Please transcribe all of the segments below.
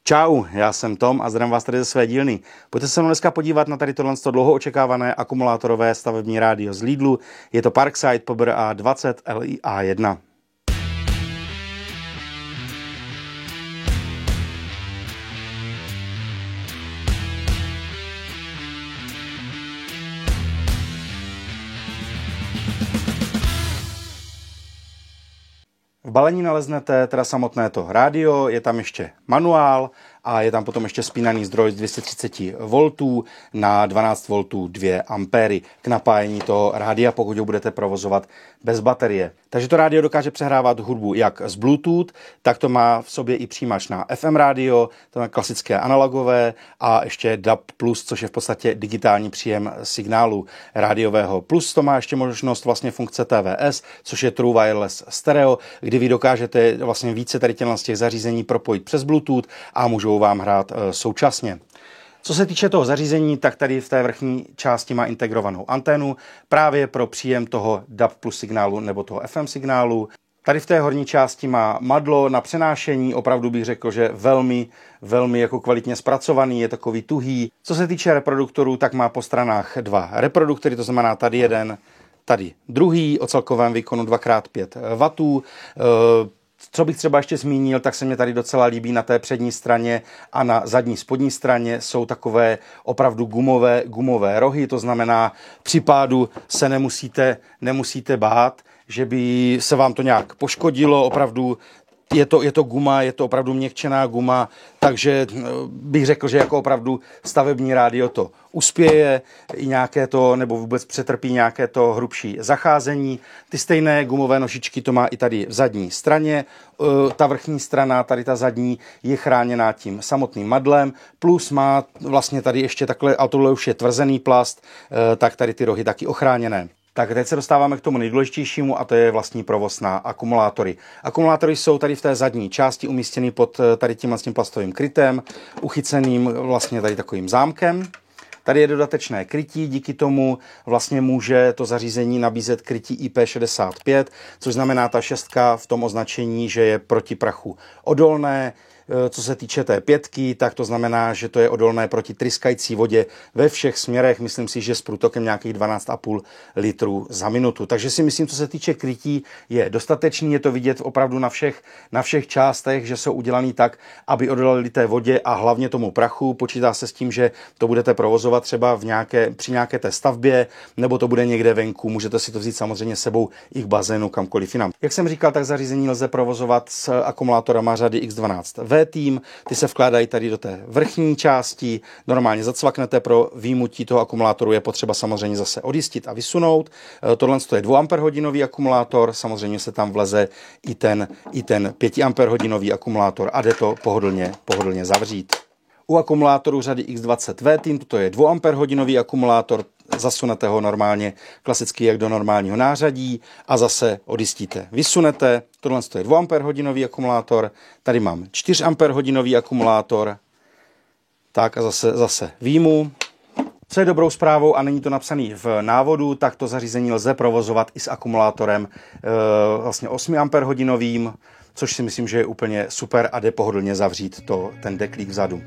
Čau, já jsem Tom a zdravím vás tady ze své dílny. Pojďte se mnou dneska podívat na tady tohle dlouho očekávané akumulátorové stavební rádio z Lidlu. Je to Parkside Power A20 LIA1. V balení naleznete teda samotné to rádio, je tam ještě manuál a je tam potom ještě spínaný zdroj z 230 V na 12 V 2 A k napájení toho rádia, pokud ho budete provozovat bez baterie. Takže to rádio dokáže přehrávat hudbu jak z Bluetooth, tak to má v sobě i přijímač na FM rádio, to má klasické analogové a ještě DAB+, což je v podstatě digitální příjem signálu rádiového. Plus to má ještě možnost vlastně funkce TVS, což je True Wireless Stereo, kdy vy dokážete vlastně více tady z těch zařízení propojit přes Bluetooth a můžou vám hrát současně. Co se týče toho zařízení, tak tady v té vrchní části má integrovanou anténu právě pro příjem toho DAB+ signálu nebo toho FM signálu. Tady v té horní části má madlo na přenášení, opravdu bych řekl, že velmi jako kvalitně zpracovaný, je takový tuhý. Co se týče reproduktorů, tak má po stranách dva reproduktory, to znamená tady jeden, tady druhý, o celkovém výkonu 2x5 W. Co bych třeba ještě zmínil, tak se mě tady docela líbí na té přední straně a na zadní spodní straně jsou takové opravdu gumové rohy, to znamená při pádu se nemusíte bát, že by se vám to nějak poškodilo, opravdu je to guma, je to opravdu měkčená guma, takže bych řekl, že jako opravdu stavební rádio to uspěje i nějaké to, nebo vůbec přetrpí nějaké to hrubší zacházení. Ty stejné gumové nožičky to má i tady v zadní straně. Ta vrchní strana, tady ta zadní, je chráněná tím samotným madlem, plus má vlastně tady ještě takhle, a tohle už je tvrzený plast, tak tady ty rohy taky ochráněné. Tak teď se dostáváme k tomu nejdůležitějšímu a to je vlastní provoz na akumulátory. Akumulátory jsou tady v té zadní části umístěny pod tady tím vlastním plastovým krytem, uchyceným vlastně tady takovým zámkem. Tady je dodatečné krytí, díky tomu vlastně může to zařízení nabízet krytí IP65, což znamená ta šestka v tom označení, že je proti prachu odolné. Co se týče té pětky, tak to znamená, že to je odolné proti tryskající vodě ve všech směrech. Myslím si, že s průtokem nějakých 12,5 litrů za minutu. Takže si myslím, co se týče krytí, je dostatečný. Je to vidět opravdu na všech částech, že jsou udělaný tak, aby odolali té vodě a hlavně tomu prachu. Počítá se s tím, že to budete provozovat třeba při nějaké té stavbě, nebo to bude někde venku. Můžete si to vzít samozřejmě sebou i k bazénu, kamkoliv jinam. Jak jsem říkal, tak zařízení lze provozovat s akumulátorama řady X12 V-Team, ty se vkládají tady do té vrchní části, normálně zacvaknete, pro výjimutí toho akumulátoru je potřeba samozřejmě zase odjistit a vysunout. Tohle je 2 Ah akumulátor, samozřejmě se tam vleze i ten 5 Ah akumulátor a jde to pohodlně zavřít. U akumulátoru řady X20 V-Team, toto je 2 Ah akumulátor, zasunete ho normálně, klasicky jak do normálního nářadí a zase odjistíte. Vysunete, tohle je 2 Ah akumulátor, tady mám 4 Ah akumulátor, tak a zase výjmu. Co je dobrou zprávou, a není to napsaný v návodu, tak to zařízení lze provozovat i s akumulátorem vlastně 8 Ah, což si myslím, že je úplně super a jde pohodlně zavřít ten deklík vzadu.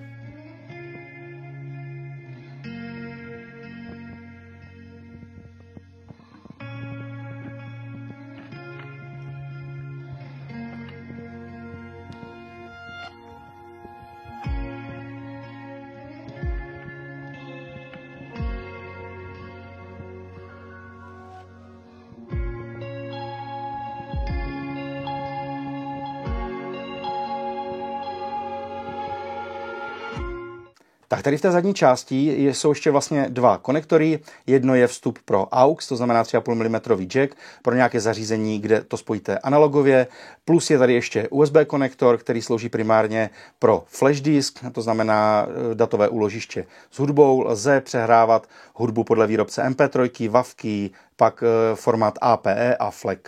Tak tady v té zadní části jsou ještě vlastně 2 konektory. Jedno je vstup pro AUX, to znamená 3,5 mm jack pro nějaké zařízení, kde to spojíte analogově. Plus je tady ještě USB konektor, který slouží primárně pro flash disk, to znamená datové úložiště s hudbou. Lze přehrávat hudbu podle výrobce MP3, WAVky, pak formát APE a FLAC.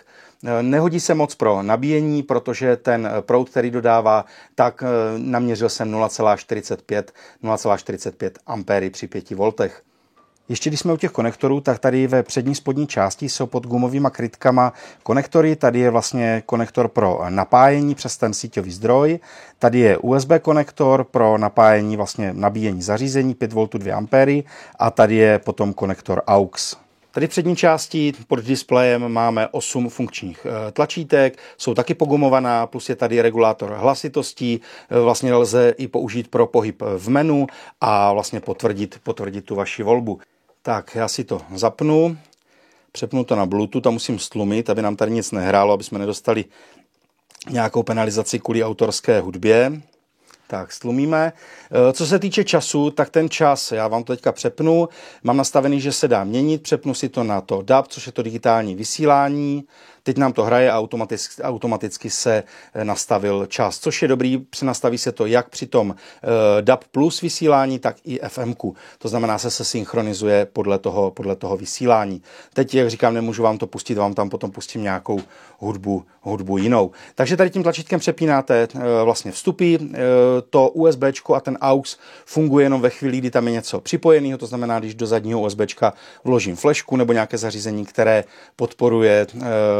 Nehodí se moc pro nabíjení, protože ten proud, který dodává, tak naměřil jsem 0,45 ampéry při 5 voltech. Ještě když jsme u těch konektorů, tak tady ve přední spodní části jsou pod gumovými krytkama konektory. Tady je vlastně konektor pro napájení přes ten síťový zdroj. Tady je USB konektor pro napájení, vlastně nabíjení zařízení 5 V 2 A a tady je potom konektor AUX. Tady v přední části pod displejem máme 8 funkčních tlačítek, jsou taky pogumovaná, plus je tady regulátor hlasitostí, vlastně lze i použít pro pohyb v menu a vlastně potvrdit tu vaši volbu. Tak, já si to zapnu, přepnu to na Bluetooth a musím stlumit, aby nám tady nic nehrálo, aby jsme nedostali nějakou penalizaci kvůli autorské hudbě. Tak, stlumíme. Co se týče času, tak ten čas, já vám to teďka přepnu, mám nastavený, že se dá měnit, přepnu si to na to DAB, což je to digitální vysílání. Teď nám to hraje a automaticky se nastavil čas, což je dobrý, přenastaví se to jak při tom DAB plus vysílání, tak i FM-ku. To znamená, se synchronizuje podle toho vysílání. Teď, jak říkám, nemůžu vám to pustit, vám tam potom pustím nějakou hudbu jinou. Takže tady tím tlačítkem přepínáte vlastně vstupy, to USBčko a ten AUX funguje jenom ve chvíli, kdy tam je něco připojeného, to znamená, když do zadního USBčka vložím flešku nebo nějaké zařízení, které podporuje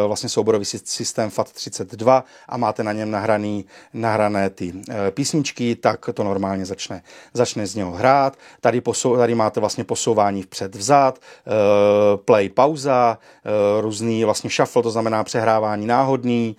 vlastně souborový systém FAT32 a máte na něm nahrané ty písničky, tak to normálně začne z něho hrát. Tady máte vlastně posouvání vpřed vzad, play, pauza, různý vlastně shuffle, to znamená přehrávání náhodný.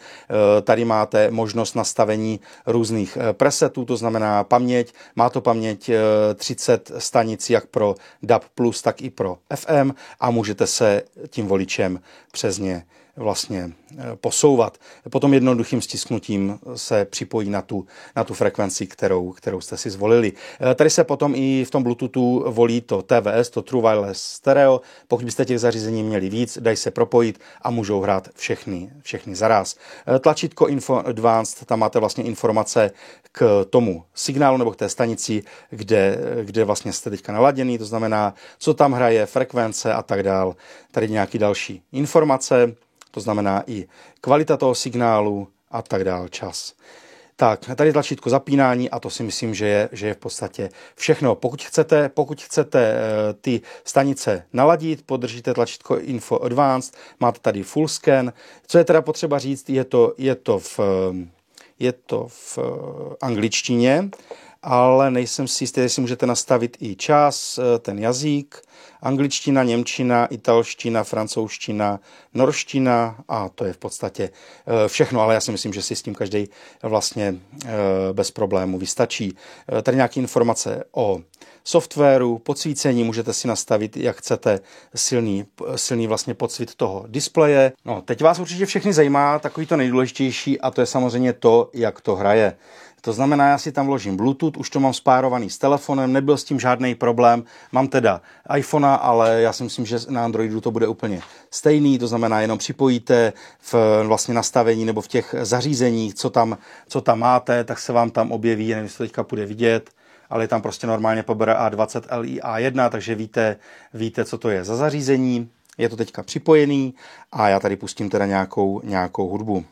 Tady máte možnost nastavení různých presetů, to znamená paměť. Má to paměť 30 stanic jak pro DAB+, tak i pro FM a můžete se tím voličem přes ně vlastně posouvat. Potom jednoduchým stisknutím se připojí na tu frekvenci, kterou jste si zvolili. Tady se potom i v tom Bluetoothu volí to TWS, to True Wireless Stereo. Pokud byste těch zařízení měli víc, dají se propojit a můžou hrát všechny zaraz. Tlačítko Info Advanced, tam máte vlastně informace k tomu signálu nebo k té stanici, kde vlastně jste teďka naladěný, to znamená, co tam hraje, frekvence a tak dál. Tady nějaký další informace, to znamená i kvalita toho signálu a tak dál, čas. Tak, tady tlačítko zapínání a to si myslím, že je v podstatě všechno. Pokud chcete ty stanice naladit, podržíte tlačítko Info Advanced, máte tady full scan. Co je teda potřeba říct, je to v angličtině, ale nejsem si jistý, jestli můžete nastavit i čas, ten jazyk, angličtina, němčina, italština, francouzština, norština a to je v podstatě všechno, ale já si myslím, že si s tím každý vlastně bez problému vystačí. Tady nějaké informace o softwaru, podsvícení, můžete si nastavit, jak chcete, silný vlastně podsvit toho displeje. No, teď vás určitě všechny zajímá takový to nejdůležitější a to je samozřejmě to, jak to hraje. To znamená, já si tam vložím Bluetooth, už to mám spárovaný s telefonem, nebyl s tím žádný problém. Mám teda iPhonea, ale já si myslím, že na Androidu to bude úplně stejný, to znamená, jenom připojíte v vlastně nastavení nebo v těch zařízeních, co tam máte, tak se vám tam objeví, nevím, jestli to teďka bude vidět, ale je tam prostě normálně PBR A20 LI A1, takže víte, co to je za zařízení. Je to teďka připojený a já tady pustím teda nějakou hudbu.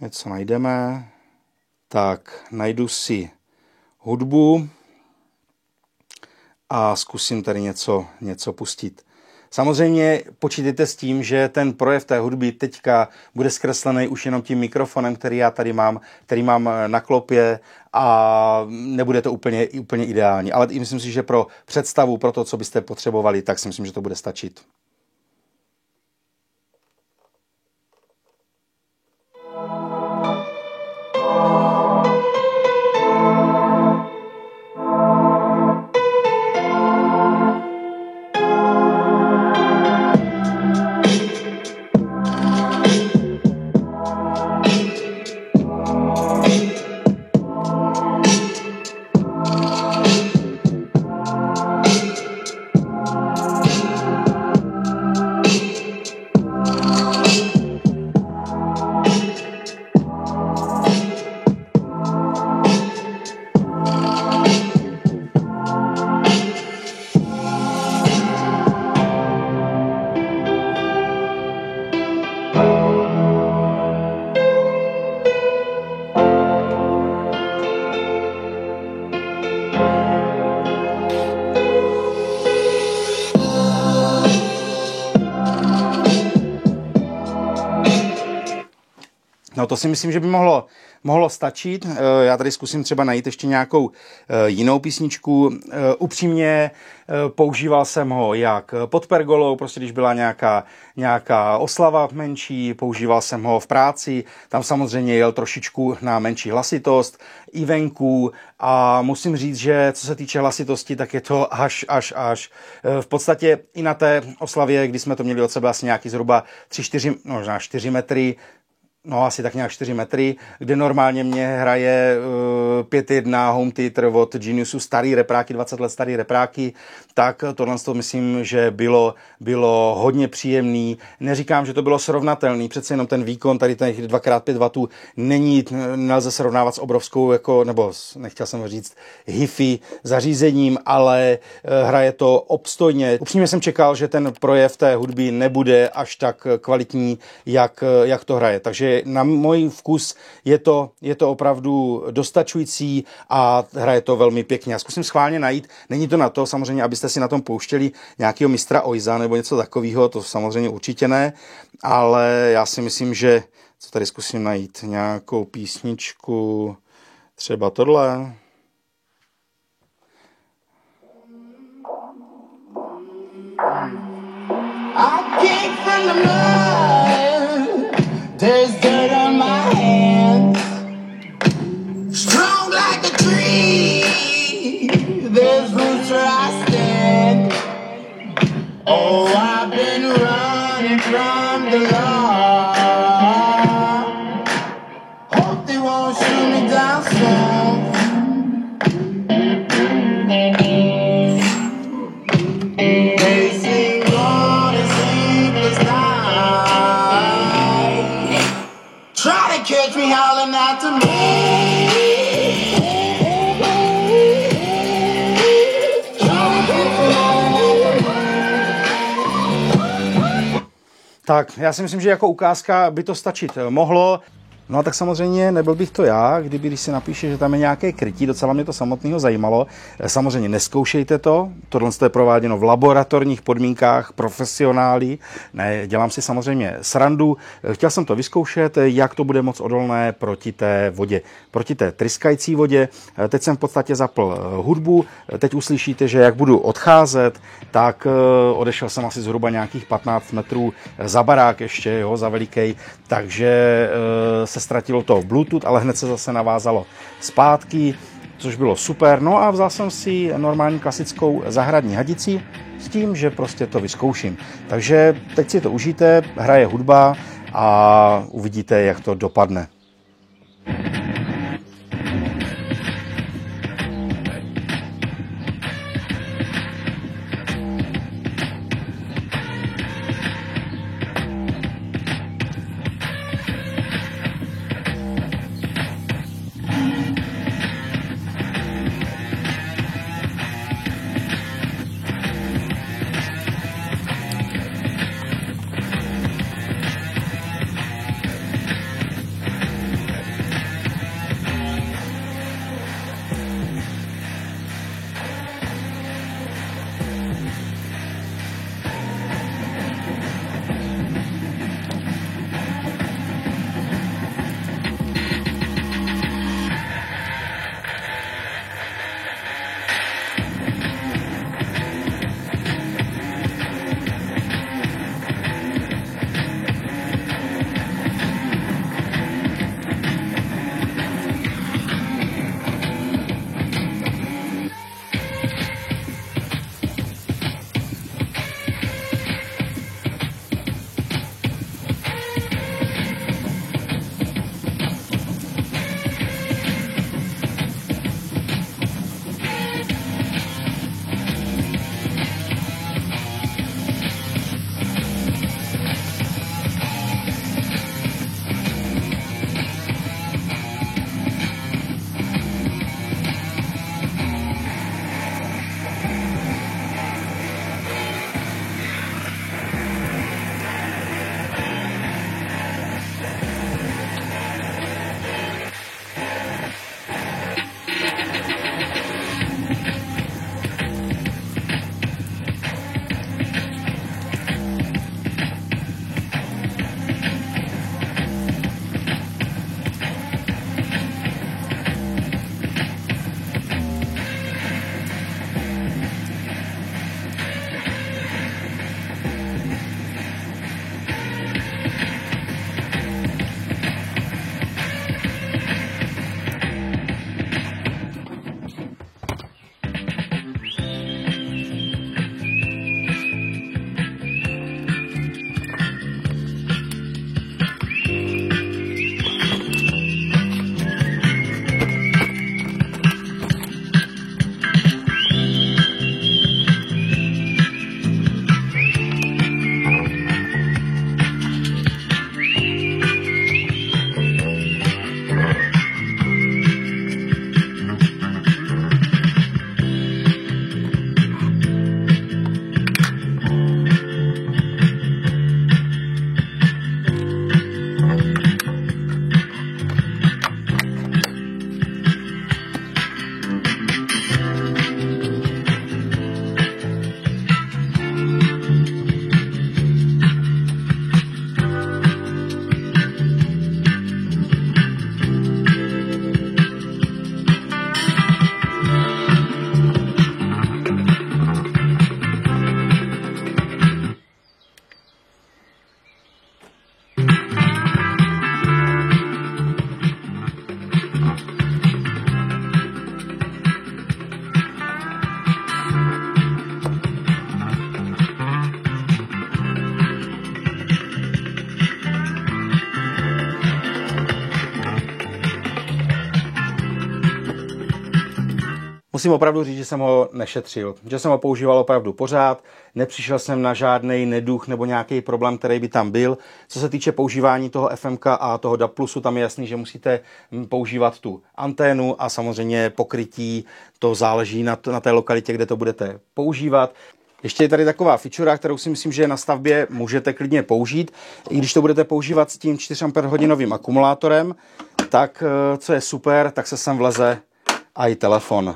Něco najdeme. Tak, najdu si hudbu a zkusím tady něco pustit. Samozřejmě počítejte s tím, že ten projev té hudby teďka bude zkreslený už jenom tím mikrofonem, který já tady mám, který mám na klopě a nebude to úplně ideální. Ale myslím si, že pro představu, pro to, co byste potřebovali, tak si myslím, že to bude stačit. No to si myslím, že by mohlo stačit. Já tady zkusím třeba najít ještě nějakou jinou písničku. Upřímně používal jsem ho jak pod pergolou, prostě když byla nějaká oslava menší, používal jsem ho v práci, tam samozřejmě jel trošičku na menší hlasitost, i venku a musím říct, že co se týče hlasitosti, tak je to až. V podstatě i na té oslavě, kdy jsme to měli od sebe asi nějaký zhruba 3-4, možná 4 metry, no asi tak nějak 4 metry, kde normálně mě hraje 5.1 Home Theater od Geniusu, starý repráky, 20 let starý repráky, tak tohle to myslím, že bylo hodně příjemný. Neříkám, že to bylo srovnatelný, přece jenom ten výkon, tady těch 2x5 W nelze srovnávat s obrovskou, nebo nechtěl jsem říct hi-fi zařízením, ale hraje to obstojně. Upřímně jsem čekal, že ten projev té hudby nebude až tak kvalitní, jak to hraje. Takže na můj vkus je to opravdu dostačující a hraje to velmi pěkně. Já zkusím schválně najít, není to na to samozřejmě, abyste si na tom pouštěli nějakého mistra Oiza nebo něco takového, to samozřejmě určitě ne, ale já si myslím, že co tady zkusím najít, nějakou písničku, třeba tohle. I came from the mud. There's dirt on my hands. Strong like a tree. There's roots where I stand. Oh, I've been running from the law. Hope they won't shoot me down soon. Catch me howling out to me. Tak, já si myslím, že jako ukázka by to stačit mohlo. No a tak samozřejmě nebyl bych to já, když se napíše, že tam je nějaké krytí, docela mě to samotného zajímalo. Samozřejmě neskoušejte to, tohle je prováděno v laboratorních podmínkách, profesionály, ne, dělám si samozřejmě srandu. Chtěl jsem to vyzkoušet, jak to bude moc odolné proti té vodě, proti té tryskající vodě. Teď jsem v podstatě zapl hudbu, teď uslyšíte, že jak budu odcházet, tak odešel jsem asi zhruba nějakých 15 metrů za barák ještě, jo, za velikej, takže se ztratilo to Bluetooth, ale hned se zase navázalo zpátky, což bylo super. No a vzal jsem si normální klasickou zahradní hadici s tím, že prostě to vyzkouším. Takže teď si to užijte, hraje hudba a uvidíte, jak to dopadne. Musím opravdu říct, že jsem ho nešetřil, že jsem ho používal opravdu pořád, nepřišel jsem na žádný neduch nebo nějaký problém, který by tam byl. Co se týče používání toho FMK a toho DAB+, tam je jasný, že musíte používat tu anténu a samozřejmě pokrytí, to záleží na té lokalitě, kde to budete používat. Ještě je tady taková feature, kterou si myslím, že na stavbě můžete klidně použít. I když to budete používat s tím 4 Ah akumulátorem, tak co je super, tak se sem vleze i telefon.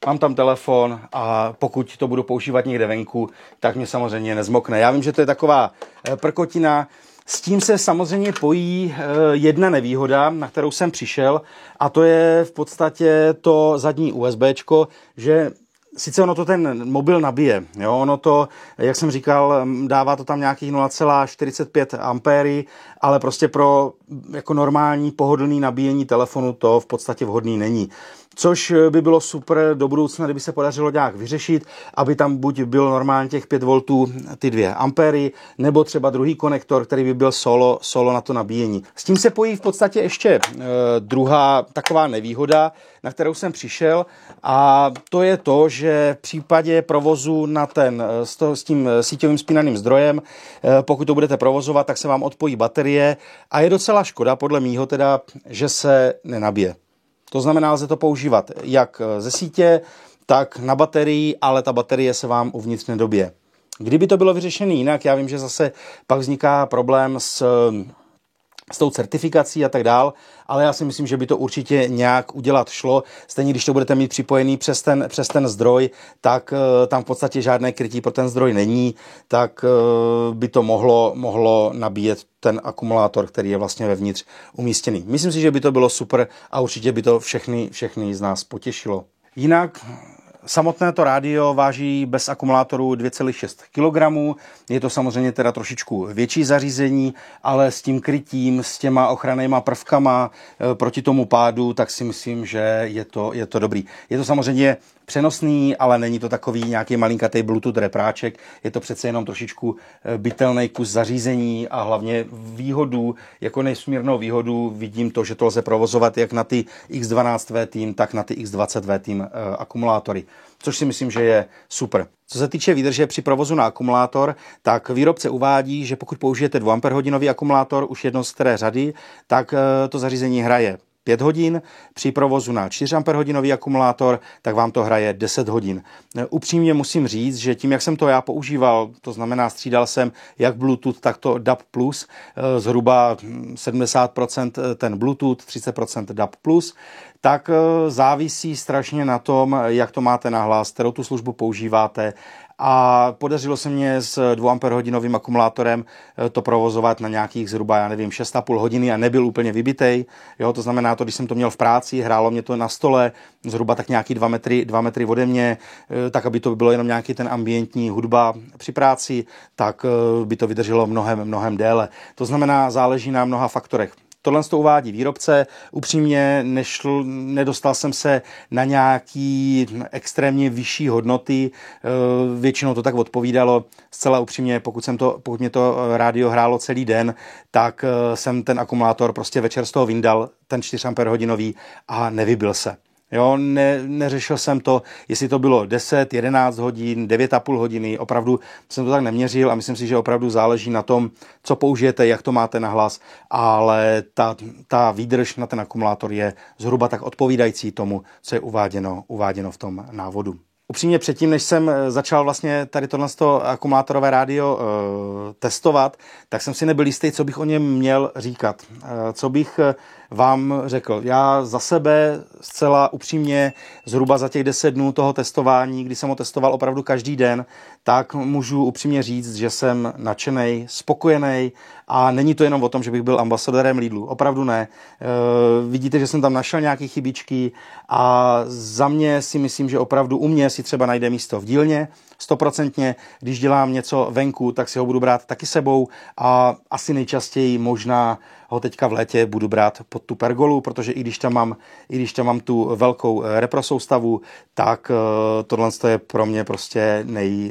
Mám tam telefon a pokud to budu používat někde venku, tak mě samozřejmě nezmokne. Já vím, že to je taková prkotina. S tím se samozřejmě pojí jedna nevýhoda, na kterou jsem přišel, a to je v podstatě to zadní USBčko, že sice ono to ten mobil nabije, jo, ono to, jak jsem říkal, dává to tam nějakých 0,45 ampéry, ale prostě pro jako normální pohodlný nabíjení telefonu to v podstatě vhodný není. Což by bylo super do budoucna, kdyby se podařilo nějak vyřešit, aby tam buď byl normálně těch 5 V ty 2 ampéry, nebo třeba druhý konektor, který by byl solo na to nabíjení. S tím se pojí v podstatě ještě druhá taková nevýhoda, na kterou jsem přišel, a to je to, že v případě provozu s tím síťovým spínaným zdrojem, pokud to budete provozovat, tak se vám odpojí baterie a je docela škoda, podle mýho teda, že se nenabije. To znamená, lze to používat jak ze sítě, tak na baterii, ale ta baterie se vám uvnitř nedobije. Kdyby to bylo vyřešené jinak, já vím, že zase pak vzniká problém s tou certifikací a tak dál, ale já si myslím, že by to určitě nějak udělat šlo. Stejně, když to budete mít připojený přes ten zdroj, tak tam v podstatě žádné krytí pro ten zdroj není, tak by to mohlo nabíjet ten akumulátor, který je vlastně vevnitř umístěný. Myslím si, že by to bylo super a určitě by to všechny z nás potěšilo. Jinak samotné to rádio váží bez akumulátoru 2,6 kg. Je to samozřejmě teda trošičku větší zařízení, ale s tím krytím, s těma ochrannýma prvkama proti tomu pádu, tak si myslím, že je to dobrý. Je to samozřejmě přenosný, ale není to takový nějaký malinkatý Bluetooth repráček. Je to přece jenom trošičku bytelný kus zařízení a hlavně výhodu, jako nesmírnou výhodu vidím to, že to lze provozovat jak na ty X12V tým, tak na ty X20V tým akumulátory, což si myslím, že je super. Co se týče výdrže při provozu na akumulátor, tak výrobce uvádí, že pokud použijete 2 Ah akumulátor už jednou z které řady, tak to zařízení hraje 5 hodin, při provozu na 4 Ah akumulátor, tak vám to hraje 10 hodin. Upřímně musím říct, že tím, jak jsem to já používal, to znamená střídal jsem jak Bluetooth, tak to DAB+, zhruba 70% ten Bluetooth, 30% DAB+, tak závisí strašně na tom, jak to máte na hlas, kterou tu službu používáte. A podařilo se mě s 2 Ah akumulátorem to provozovat na nějakých zhruba, 6,5 hodiny a nebyl úplně vybitej. Jo, to znamená to, když jsem to měl v práci, hrálo mě to na stole, zhruba tak nějaký 2 metry ode mě, tak aby to bylo jenom nějaký ten ambientní hudba při práci, tak by to vydrželo mnohem déle. To znamená, záleží na mnoha faktorech. Tohle to uvádí výrobce, upřímně nedostal jsem se na nějaký extrémně vyšší hodnoty, většinou to tak odpovídalo, zcela upřímně, pokud mě to rádio hrálo celý den, tak jsem ten akumulátor prostě večer z toho vyndal, ten 4 Ah a nevybil se. Jo, neřešil jsem to, jestli to bylo 10, 11 hodin, 9,5 hodiny, opravdu jsem to tak neměřil a myslím si, že opravdu záleží na tom, co použijete, jak to máte na hlas, ale ta výdrž na ten akumulátor je zhruba tak odpovídající tomu, co je uváděno v tom návodu. Upřímně předtím, než jsem začal vlastně tady tohle akumulátorové rádio testovat, tak jsem si nebyl jistý, co bych o něm měl říkat, co bych vám řekl. Já za sebe zcela upřímně zhruba za těch 10 dnů toho testování, kdy jsem ho testoval opravdu každý den, tak můžu upřímně říct, že jsem nadšenej, spokojený a není to jenom o tom, že bych byl ambasadorem Lidlu. Opravdu ne. Vidíte, že jsem tam našel nějaké chybičky a za mě si myslím, že opravdu u mě si třeba najde místo v dílně, 100%. Když dělám něco venku, tak si ho budu brát taky sebou a asi nejčastěji možná ho teďka v létě budu brát pod tu pergolu, protože i když tam mám tu velkou repro soustavu, tak tohle je pro mě prostě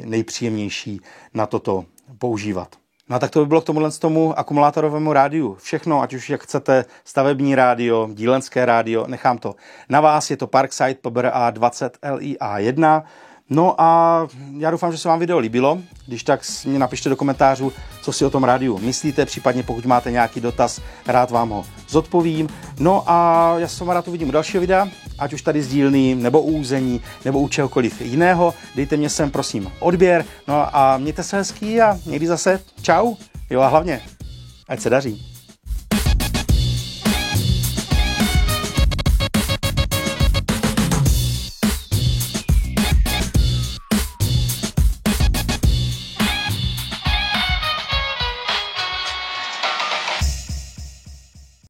nejpříjemnější na toto používat. No a tak to by bylo k tomu akumulátorovému rádiu. Všechno, ať už jak chcete, stavební rádio, dílenské rádio, nechám to na vás. Je to Parkside PBRA 20 LIA1. No a já doufám, že se vám video líbilo. Když tak mi napište do komentářů, co si o tom rádiu myslíte, případně pokud máte nějaký dotaz, rád vám ho zodpovím. No a já se rád uvidím u dalšího videa, ať už tady z dílny, nebo u území, nebo u čehokoliv jiného. Dejte mě sem prosím odběr, no a mějte se hezký a někdy zase čau. Jo a hlavně, ať se daří.